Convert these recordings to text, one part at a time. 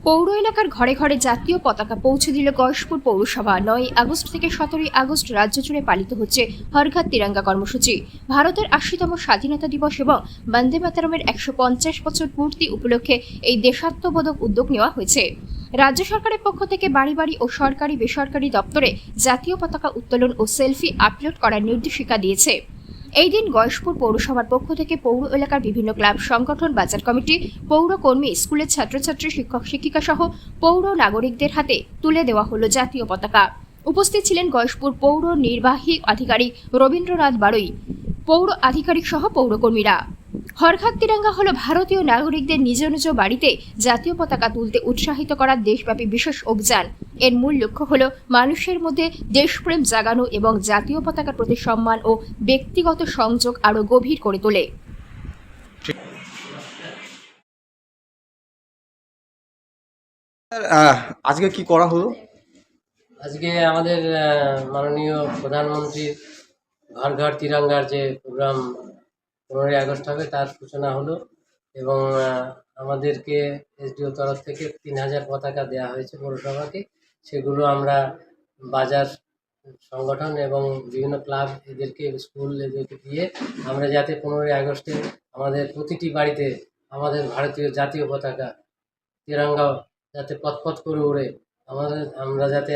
পৌর এলাকার ঘরে ঘরে জাতীয় পতাকা পৌঁছে দিল গয়েশপুর পৌরসভা। 9 আগস্ট থেকে 17 আগস্ট রাজ্য জুড়ে পালিত হচ্ছে হর ঘর তিরঙ্গা কর্মসূচি। ভারতের 80তম স্বাধীনতা দিবস এবং বন্দে মাতরমের 150 বছর পূর্তি উপলক্ষে এই দেশাত্মবোধক উদ্যোগ নেওয়া হয়েছে। রাজ্য সরকারের পক্ষ থেকে বাড়ি বাড়ি ও সরকারি বেসরকারি দপ্তরে জাতীয় পতাকা উত্তোলন ও সেলফি আপলোড করার নির্দেশিকা দিয়েছে। এই দিন গয়েশপুর পৌরসভার পক্ষ থেকে পৌর এলাকার বিভিন্ন ক্লাব সংগঠন, বাজার কমিটি, পৌর কর্মী, স্কুলের ছাত্রছাত্রী, শিক্ষক শিক্ষিকা সহ পৌর নাগরিকদের হাতে তুলে দেওয়া হলো জাতীয় পতাকা। উপস্থিত ছিলেন গয়েশপুর পৌর নির্বাহী আধিকারিক রবীন্দ্রনাথ বাড়ই, পৌর আধিকারিক সহ পৌরকর্মীরা। হর ঘর তিরঙ্গা হলো ভারতীয় নাগরিকদের নিজ নিজ বাড়িতে জাতীয় পতাকা তুলতে উৎসাহিত করার দেশব্যাপী বিশেষ অভিযান। এর মূল লক্ষ্য হলো মানুষের মধ্যে দেশপ্রেম জাগানো এবং জাতীয় পতাকার প্রতি সম্মান ও ব্যক্তিগত সংযোগ আরও গভীর করে তোলে। আজকে কি করা হলো? আজকে আমাদের মাননীয় প্রধানমন্ত্রীর ঘর ঘর তিরঙ্গার যে প্রোগ্রাম 15ই আগস্ট হবে তার সূচনা হলো এবং আমাদেরকে এসডিও তরফ থেকে 3000 পতাকা দেওয়া হয়েছে পৌরসভাকে। সেগুলো আমরা বাজার সংগঠন এবং বিভিন্ন ক্লাব, এদেরকে স্কুল, এদেরকে দিয়ে আমরা যাতে 15ই আগস্টে আমাদের প্রতিটি বাড়িতে আমাদের ভারতীয় জাতীয় পতাকা তিরঙ্গা যাতে পথ করে উড়ে আমরা যাতে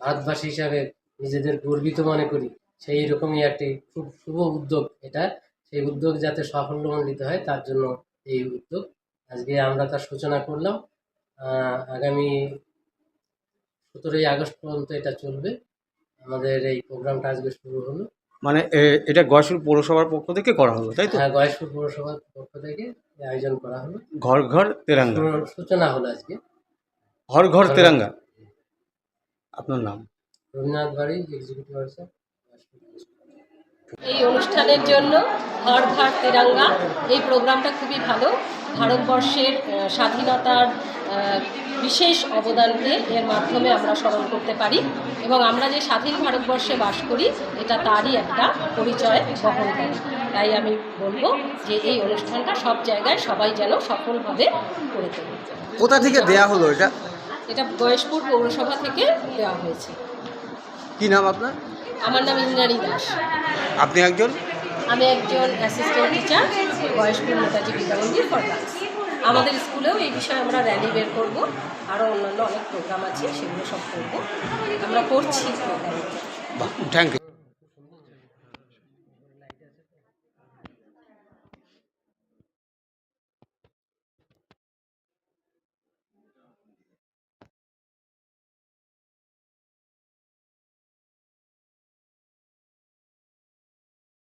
ভারতবাসী হিসাবে নিজেদের গর্বিত মনে করি, সেই রকমই একটি খুব শুভ উদ্যোগ এটা। সেই উদ্যোগ যাতে সাফল্যমণ্ডিত হয় তার জন্য এই উদ্যোগ। আজকে আমরা তার সূচনা করলাম। আগামী 17ই আগস্ট পর্যন্ত এটা চলবে। আমাদের এই প্রোগ্রামটা আজকে শুরু হলো। মানে এটা গয়েশপুর পৌরসভার পক্ষ থেকে করা হলো, তাই তো? হ্যাঁ, গয়েশপুর পৌরসভার পক্ষ থেকে আয়োজন করা হলো। ঘর ঘর তিরঙ্গা সূচনা হলো আজকে। হর ঘর তিরঙ্গা। আপনার নাম? রবীন্দ্রনাথ বাড়ি, এক্সিকিউটিভ অফিসার। এই অনুষ্ঠানের জন্য হর ঘর তিরঙ্গা এই প্রোগ্রামটা খুবই ভালো। ভারতবর্ষের স্বাধীনতার বিশেষ অবদানকে এর মাধ্যমে আমরা স্মরণ করতে পারি এবং আমরা যে স্বাধীন ভারতবর্ষে বাস করি এটা তারই একটা পরিচয় বহন করে। তাই আমি বলবো যে এই অনুষ্ঠানটা সব জায়গায় সবাই যেন সফলভাবে করে তোলে। কোথা থেকে দেয়া হলো এটা? এটা গয়েশপুর পৌরসভা থেকে দেওয়া হয়েছে। কি নাম আপনার? আমার নাম ইন্দ্রাণী দাস। আপনি একজন? আমি একজন assistant teacher, Gayeshpur Netaji Vidyamandir for girls. আমাদের স্কুলেও এই বিষয়ে আমরা র্যালি বের করব, আরও অন্যান্য অনেক প্রোগ্রাম আছে, সেগুলো সব করব, আমরা করছি প্রোগ্রাম। Thank you.